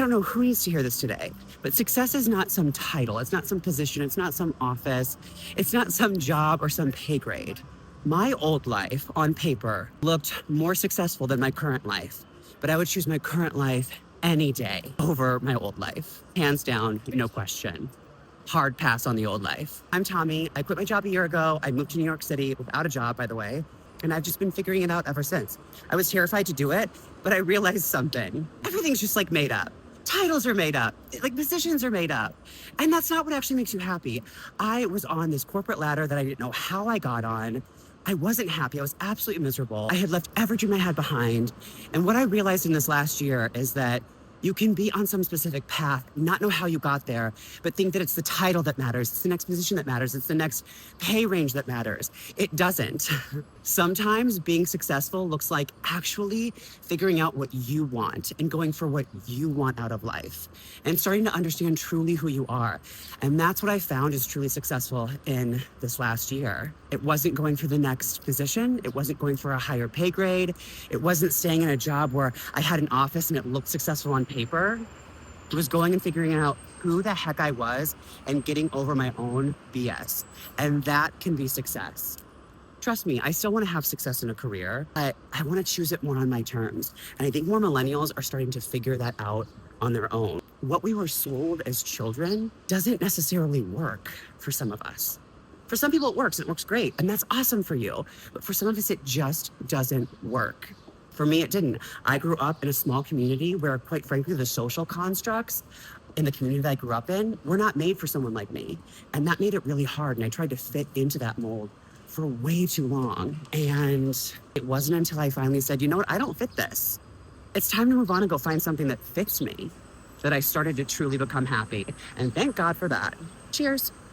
don't know who needs to hear this today, but success is not some title. It's not some position. It's not some office. It's not some job or some pay grade. My old life on paper looked more successful than my current life, but I would choose my current life any day over my old life. Hands down, no question. Hard pass on the old life. I'm Tommy. I quit my job a year ago. I moved to New York City without a job, by the way, and I've just been figuring it out ever since. I was terrified to do it, but I realized something. Everything's just like made up. Titles are made up, like positions are made up. And that's not what actually makes you happy. I was on this corporate ladder that I didn't know how I got on. I wasn't happy. I was absolutely miserable. I had left every dream I had behind. And what I realized in this last year is that you can be on some specific path, not know how you got there, but think that it's the title that matters. It's the next position that matters. It's the next pay range that matters. It doesn't. Sometimes being successful looks like actually figuring out what you want and going for what you want out of life and starting to understand truly who you are. And that's what I found is truly successful in this last year. It wasn't going for the next position. It wasn't going for a higher pay grade. It wasn't staying in a job where I had an office and it looked successful on paper. It was going and figuring out who the heck I was and getting over my own BS. And that can be success. Trust me, I still want to have success in a career, but I want to choose it more on my terms. And I think more millennials are starting to figure that out on their own. What we were sold as children doesn't necessarily work for some of us. For some people, it works. It works great. And that's awesome for you. But for some of us, it just doesn't work. For me, it didn't. I grew up in a small community where, quite frankly, the social constructs in the community that I grew up in were not made for someone like me. And that made it really hard. And I tried to fit into that mold for way too long. And it wasn't until I finally said, you know what, I don't fit this. It's time to move on and go find something that fits me that I started to truly become happy. And thank God for that. Cheers.